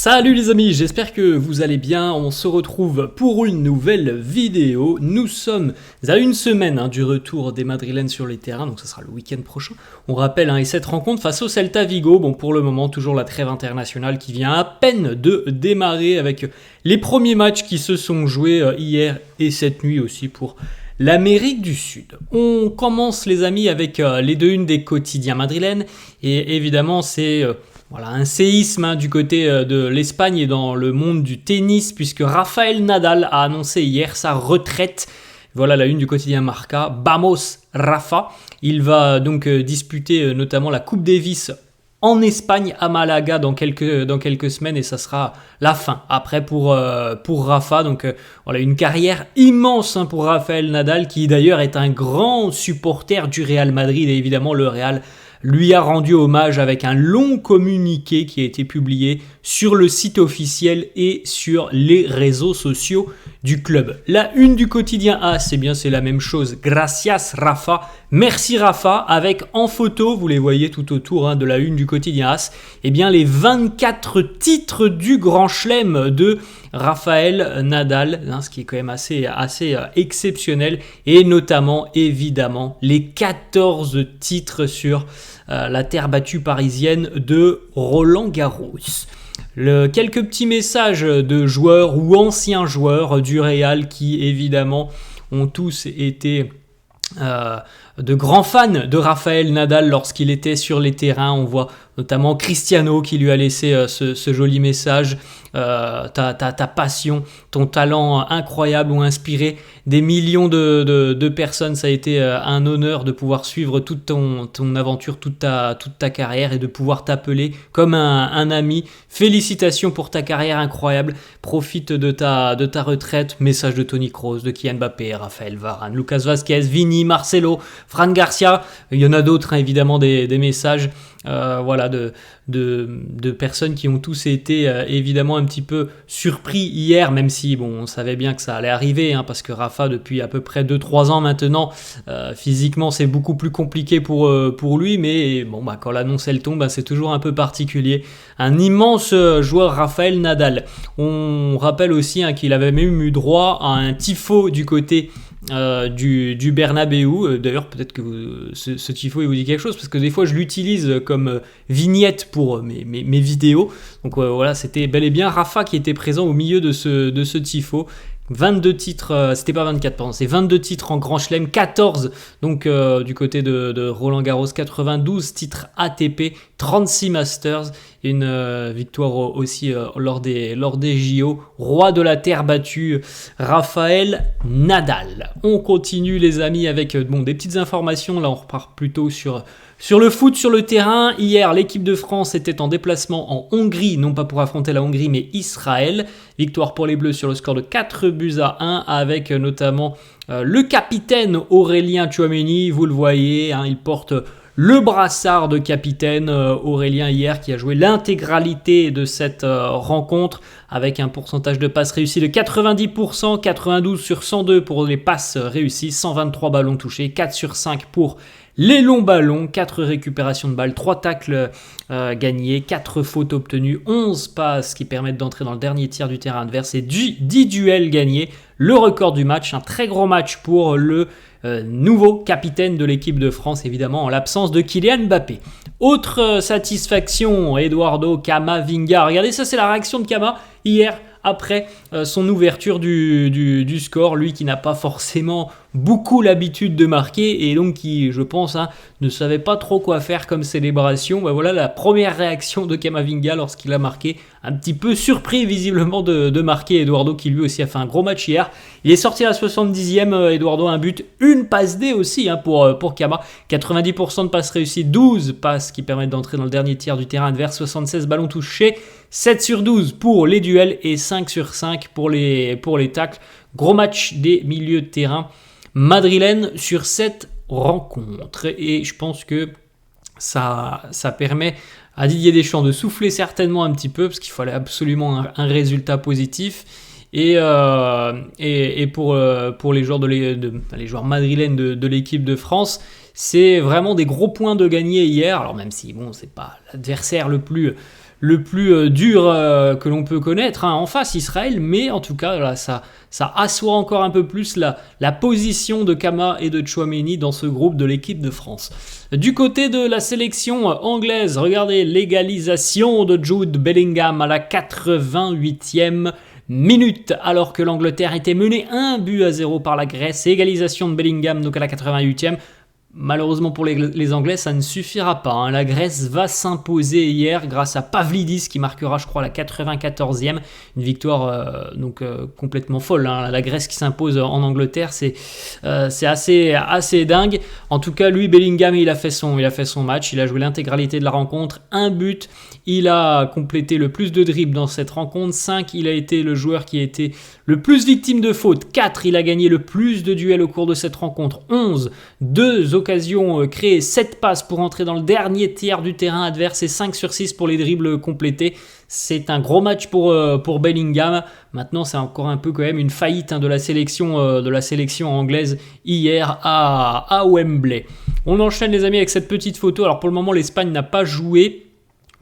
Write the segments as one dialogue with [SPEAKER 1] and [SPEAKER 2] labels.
[SPEAKER 1] Salut les amis, j'espère que vous allez bien, on se retrouve pour une nouvelle vidéo. Nous sommes à une semaine du retour des Madrilènes sur les terrains, donc ça sera le week-end prochain. On rappelle, et cette rencontre face au Celta Vigo, bon pour le moment toujours la trêve internationale qui vient à peine de démarrer avec les premiers matchs qui se sont joués hier et cette nuit aussi pour l'Amérique du Sud. On commence les amis avec les 2-1 des quotidiens madrilènes et évidemment c'est... Voilà, un séisme du côté de l'Espagne et dans le monde du tennis puisque Rafael Nadal a annoncé hier sa retraite. Voilà la une du quotidien Marca. Vamos Rafa. Il va donc disputer notamment la Coupe Davis en Espagne à Malaga dans quelques semaines et ça sera la fin après pour Rafa. Donc voilà une carrière immense pour Rafael Nadal qui d'ailleurs est un grand supporter du Real Madrid et évidemment le Real lui a rendu hommage avec un long communiqué qui a été publié sur le site officiel et sur les réseaux sociaux du club. La une du quotidien A, c'est la même chose. Gracias Rafa, merci Rafa, avec en photo, vous les voyez tout autour de la une du quotidien A, les 24 titres du Grand Chelem de Rafael Nadal, ce qui est quand même assez exceptionnel, et notamment évidemment les 14 titres sur la terre battue parisienne de Roland Garros. Quelques petits messages de joueurs ou anciens joueurs du Real qui évidemment ont tous été de grands fans de Rafael Nadal lorsqu'il était sur les terrains. On voit notamment Cristiano qui lui a laissé ce joli message. Ta passion, ton talent incroyable ont inspiré des millions de personnes. Ça a été un honneur de pouvoir suivre toute ton aventure, toute ta carrière et de pouvoir t'appeler comme un ami. Félicitations pour ta carrière incroyable. Profite de ta retraite. Message de Toni Kroos, de Kylian Mbappé, Raphaël Varane, Lucas Vazquez, Vini, Marcelo, Fran Garcia. Il y en a d'autres évidemment des messages. De personnes qui ont tous été évidemment un petit peu surpris hier, même si on savait bien que ça allait arriver, parce que Rafa depuis à peu près 2-3 ans maintenant, physiquement c'est beaucoup plus compliqué pour lui, mais quand l'annonce elle tombe, c'est toujours un peu particulier. Un immense joueur Rafael Nadal. On rappelle aussi qu'il avait même eu droit à un tifo du côté du Bernabéu. D'ailleurs peut-être que ce tifo il vous dit quelque chose parce que des fois je l'utilise comme vignette pour mes vidéos. Donc voilà, c'était bel et bien Rafa qui était présent au milieu de ce tifo. 22 titres, c'était pas 24 pardon, c'est 22 titres en Grand Chelem, 14 donc du côté de Roland Garros, 92 titres ATP, 36 Masters, une victoire aussi lors des JO, roi de la terre battue, Rafael Nadal. On continue les amis avec des petites informations, là on repart plutôt sur le foot, sur le terrain. Hier, l'équipe de France était en déplacement en Hongrie, non pas pour affronter la Hongrie, mais Israël. Victoire pour les Bleus sur le score de 4-1 avec notamment le capitaine Aurélien Tchouaméni. Vous le voyez, il porte le brassard de capitaine Aurélien hier qui a joué l'intégralité de cette rencontre avec un pourcentage de passes réussies de 90%, 92 sur 102 pour les passes réussies, 123 ballons touchés, 4 sur 5 pour les longs ballons, 4 récupérations de balles, 3 tacles gagnés, 4 fautes obtenues, 11 passes qui permettent d'entrer dans le dernier tiers du terrain adverse et 10 duels gagnés. Le record du match, un très gros match pour le nouveau capitaine de l'équipe de France, évidemment en l'absence de Kylian Mbappé. Autre satisfaction, Eduardo Camavinga. Regardez, ça c'est la réaction de Cama hier après son ouverture du score, lui qui n'a pas forcément beaucoup l'habitude de marquer et donc qui, je pense, ne savait pas trop quoi faire comme célébration. Voilà la première réaction de Camavinga lorsqu'il a marqué, un petit peu surpris visiblement de marquer. Eduardo qui lui aussi a fait un gros match hier. Il est sorti à la 70e, Eduardo, un but, une passe D aussi pour Cama. 90% de passes réussies, 12 passes qui permettent d'entrer dans le dernier tiers du terrain adverse, 76 ballons touchés, 7 sur 12 pour les duels et 5 sur 5 pour les tacles. Gros match des milieux de terrain madrilènes sur cette rencontre. Et je pense que ça permet à Didier Deschamps de souffler certainement un petit peu parce qu'il fallait absolument un résultat positif. Et pour les joueurs, les joueurs madrilènes de l'équipe de France, c'est vraiment des gros points de gagner hier. Alors même si c'est pas l'adversaire le le plus dur que l'on peut connaître, hein, en face Israël, mais en tout cas là, ça assoit encore un peu plus la position de Kama et de Tchouaméni dans ce groupe de l'équipe de France. Du côté de la sélection anglaise, regardez l'égalisation de Jude Bellingham à la 88e minute, alors que l'Angleterre était menée 1-0 par la Grèce. Égalisation de Bellingham donc à la 88e. Malheureusement pour les Anglais, ça ne suffira pas, hein. La Grèce va s'imposer hier grâce à Pavlidis qui marquera, je crois, la 94e. Une victoire complètement folle, hein. La Grèce qui s'impose en Angleterre, c'est assez dingue. En tout cas, lui, Bellingham, il a fait son match. Il a joué l'intégralité de la rencontre. Un but. Il a complété le plus de dribbles dans cette rencontre. 5, il a été le joueur qui a été le plus victime de fautes. 4, il a gagné le plus de duels au cours de cette rencontre. 11, 2 occasions créées, 7 passes pour entrer dans le dernier tiers du terrain adverse et 5 sur 6 pour les dribbles complétés. C'est un gros match pour Bellingham. Maintenant, c'est encore un peu quand même une faillite, hein, de la sélection anglaise hier à Wembley. On enchaîne les amis avec cette petite photo. Alors pour le moment, l'Espagne n'a pas joué.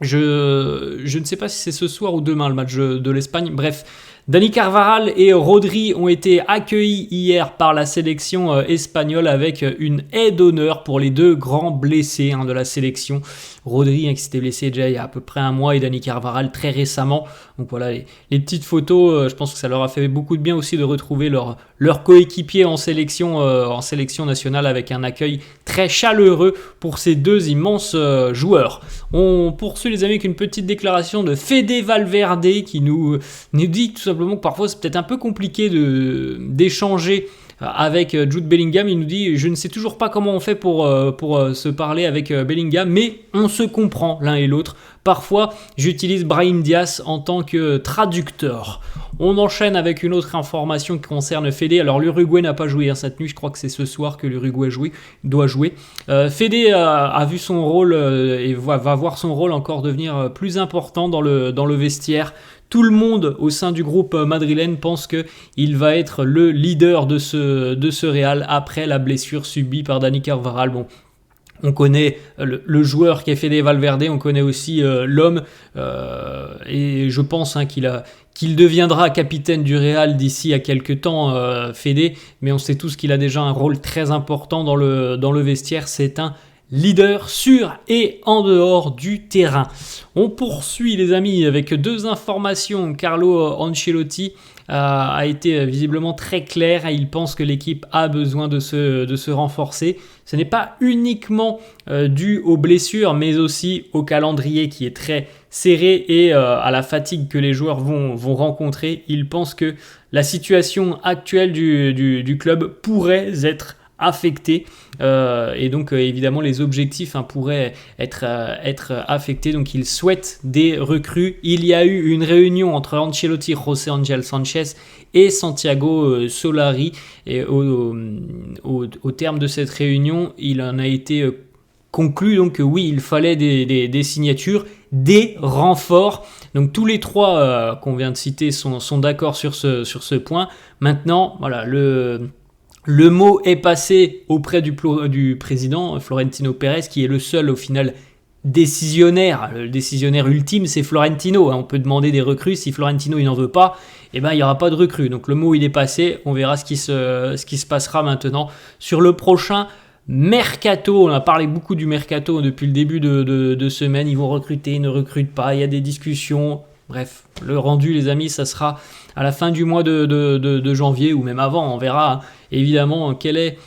[SPEAKER 1] Je ne sais pas si c'est ce soir ou demain le match de l'Espagne. Bref, Dani Carvajal et Rodri ont été accueillis hier par la sélection espagnole avec une aie d'honneur pour les deux grands blessés, hein, de la sélection. Rodri, hein, qui s'était blessé déjà il y a à peu près un mois, et Dani Carvajal très récemment. Donc voilà, les petites photos, je pense que ça leur a fait beaucoup de bien aussi de retrouver leur coéquipier en sélection nationale, avec un accueil très chaleureux pour ces deux immenses joueurs. On poursuit les amis avec une petite déclaration de Fede Valverde qui nous dit tout simplement que parfois c'est peut-être un peu compliqué d'échanger avec Jude Bellingham. Il nous dit: je ne sais toujours pas comment on fait pour se parler avec Bellingham, mais on se comprend l'un et l'autre. Parfois, j'utilise Brahim Diaz en tant que traducteur. On enchaîne avec une autre information qui concerne Fede. Alors l'Uruguay n'a pas joué, hein, cette nuit, je crois que c'est ce soir que l'Uruguay doit jouer. Fede a vu son rôle et va voir son rôle encore devenir plus important dans le vestiaire. Tout le monde au sein du groupe madrilène pense qu'il va être le leader de ce Real après la blessure subie par Dani Carvajal. Bon, on connaît le joueur qui est Fede Valverde, on connaît aussi l'homme, et je pense, hein, qu'il deviendra capitaine du Real d'ici à quelques temps, Fede, mais on sait tous qu'il a déjà un rôle très important dans le vestiaire. C'est un leader sur et en dehors du terrain. On poursuit les amis avec deux informations. Carlo Ancelotti a été visiblement très clair. Il pense que l'équipe a besoin de se renforcer. Ce n'est pas uniquement dû aux blessures, mais aussi au calendrier qui est très serré et à la fatigue que les joueurs vont rencontrer. Il pense que la situation actuelle du club pourrait être affectés, et donc évidemment les objectifs, hein, pourraient être affectés. Donc il souhaite des recrues. Il y a eu une réunion entre Ancelotti, José Ángel Sánchez et Santiago Solari, et au terme de cette réunion, il en a été conclu donc que oui, il fallait des signatures, des renforts. Donc tous les trois qu'on vient de citer sont d'accord sur ce point. Maintenant, voilà, le mot est passé auprès du président Florentino Pérez, qui est le seul au final décisionnaire. Le décisionnaire ultime, c'est Florentino. On peut demander des recrues. Si Florentino il n'en veut pas, il n'y aura pas de recrues. Donc le mot il est passé. On verra ce qui se passera maintenant sur le prochain mercato. On a parlé beaucoup du mercato depuis le début de semaine. Ils vont recruter, ils ne recrutent pas. Il y a des discussions. Bref, le rendu, les amis, ça sera à la fin du mois de janvier ou même avant. On verra évidemment quelle est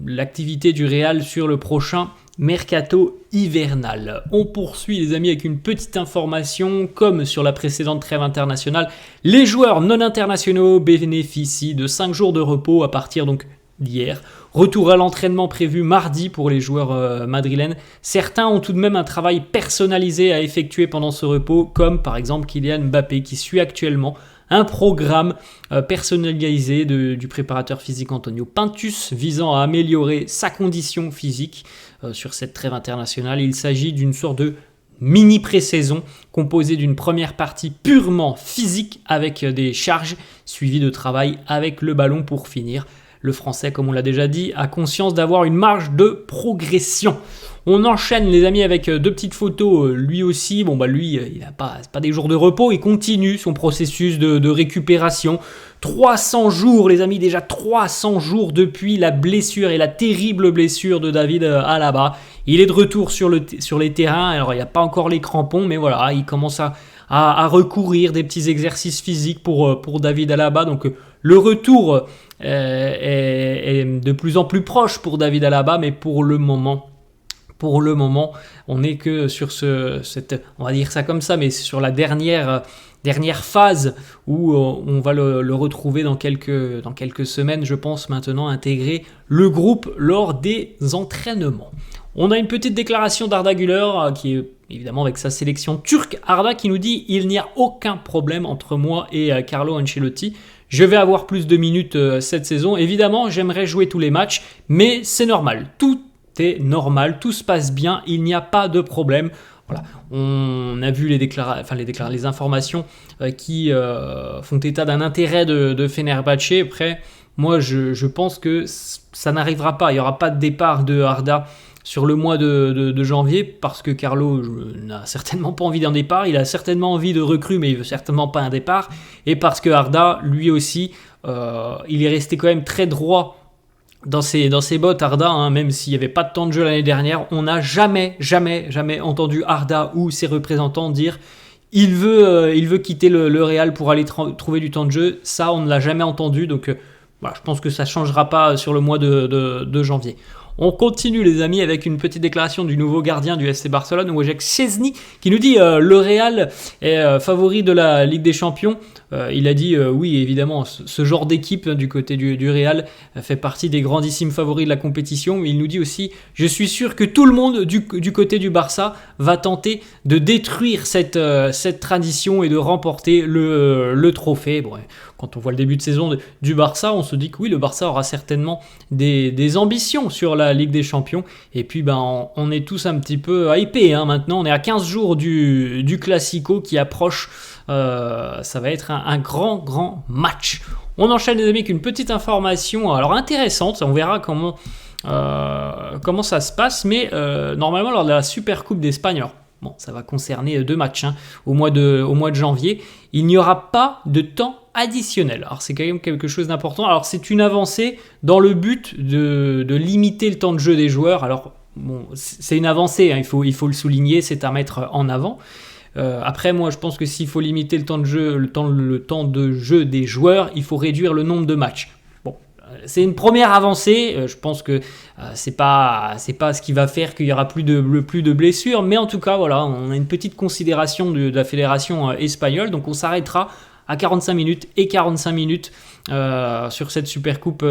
[SPEAKER 1] l'activité du Real sur le prochain mercato hivernal. On poursuit les amis avec une petite information. Comme sur la précédente trêve internationale, les joueurs non internationaux bénéficient de 5 jours de repos à partir donc d'hier. Retour à l'entraînement prévu mardi pour les joueurs madrilènes. Certains ont tout de même un travail personnalisé à effectuer pendant ce repos, comme par exemple Kylian Mbappé qui suit actuellement un programme personnalisé du préparateur physique Antonio Pintus visant à améliorer sa condition physique sur cette trêve internationale. Il s'agit d'une sorte de mini pré-saison composée d'une première partie purement physique avec des charges suivies de travail avec le ballon pour finir. le Français, comme on l'a déjà dit, a conscience d'avoir une marge de progression. On enchaîne les amis avec deux petites photos, lui aussi, lui il n'a pas des jours de repos, il continue son processus de récupération. 300 jours les amis, déjà 300 jours depuis la blessure et la terrible blessure de David Alaba. Il est de retour sur les terrains, alors il n'y a pas encore les crampons, mais voilà, il commence à recourir des petits exercices physiques pour David Alaba, donc le retour est de plus en plus proche pour David Alaba, mais pour le moment, on n'est que sur on va dire ça comme ça, mais sur la dernière phase où on va le retrouver dans quelques semaines, je pense, maintenant intégrer le groupe lors des entraînements. On a une petite déclaration d'Arda Güler qui est évidemment avec sa sélection turque. Arda qui nous dit « Il n'y a aucun problème entre moi et Carlo Ancelotti. Je vais avoir plus de minutes cette saison. Évidemment, j'aimerais jouer tous les matchs, mais c'est normal. Tout est normal, tout se passe bien, il n'y a pas de problème. » Voilà. On a vu les informations qui font état d'un intérêt de Fenerbahçe. Après, moi, je pense que ça n'arrivera pas. Il n'y aura pas de départ de Arda sur le mois de janvier parce que Carlo n'a certainement pas envie d'un départ. Il a certainement envie de recrue, mais il veut certainement pas un départ. Et parce que Arda, lui aussi, il est resté quand même très droit dans ses bottes, Arda, hein, même s'il n'y avait pas de temps de jeu l'année dernière. On n'a jamais entendu Arda ou ses représentants dire il veut quitter le Real pour aller trouver du temps de jeu. Ça, on ne l'a jamais entendu. Donc, voilà, je pense que ça ne changera pas sur le mois de janvier. On continue les amis avec une petite déclaration du nouveau gardien du FC Barcelone, Wojciech Szczęsny, qui nous dit le Real est favori de la Ligue des Champions. Il a dit oui évidemment ce genre d'équipe du côté du Real fait partie des grandissimes favoris de la compétition. Il nous dit aussi je suis sûr que tout le monde du côté du Barça va tenter de détruire cette tradition et de remporter le trophée. Bon, quand on voit le début de saison du Barça, on se dit que oui, le Barça aura certainement des ambitions sur la Ligue des Champions. Et puis on est tous un petit peu hypés, hein. Maintenant on est à 15 jours du Classico qui approche. Ça va être un grand match. On enchaîne les amis avec une petite information alors intéressante, on verra comment ça se passe, mais normalement lors de la Super Coupe d'Espagne, alors, bon, ça va concerner 2 matchs au mois de janvier, il n'y aura pas de temps additionnel. Alors c'est quand même quelque chose d'important. Alors c'est une avancée dans le but de limiter le temps de jeu des joueurs. Alors bon, c'est une avancée, hein, il faut le souligner, c'est à mettre en avant. Après moi je pense que s'il faut limiter le temps de jeu des joueurs, il faut réduire le nombre de matchs. Bon, c'est une première avancée, je pense que c'est pas ce qui va faire qu'il y aura plus de blessures, mais en tout cas voilà, on a une petite considération de la fédération espagnole, donc on s'arrêtera à 45 minutes et 45 minutes sur cette Super Coupe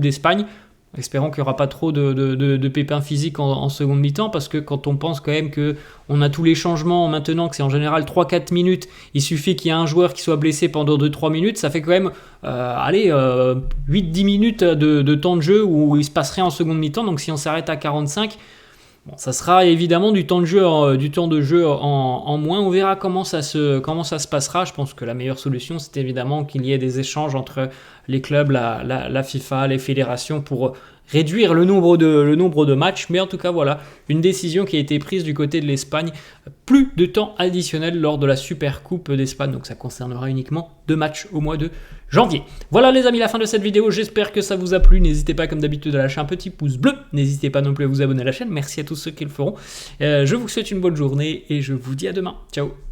[SPEAKER 1] d'Espagne. Espérons qu'il n'y aura pas trop de pépins physiques en seconde mi-temps, parce que quand on pense quand même qu'on a tous les changements maintenant, que c'est en général 3-4 minutes, il suffit qu'il y ait un joueur qui soit blessé pendant 2-3 minutes, ça fait quand même 8-10 minutes de temps de jeu où il se passe rien en seconde mi-temps. Donc si on s'arrête à 45, bon, ça sera évidemment du temps de jeu en moins. On verra comment ça se passera. Je pense que la meilleure solution, c'est évidemment qu'il y ait des échanges entre les clubs, la FIFA, les fédérations pour réduire le nombre de matchs. Mais en tout cas, voilà, une décision qui a été prise du côté de l'Espagne. Plus de temps additionnel lors de la Super Coupe d'Espagne. Donc ça concernera uniquement 2 matchs au mois de janvier. Voilà les amis, la fin de cette vidéo. J'espère que ça vous a plu. N'hésitez pas comme d'habitude à lâcher un petit pouce bleu. N'hésitez pas non plus à vous abonner à la chaîne. Merci à tous ceux qui le feront. Je vous souhaite une bonne journée et je vous dis à demain. Ciao.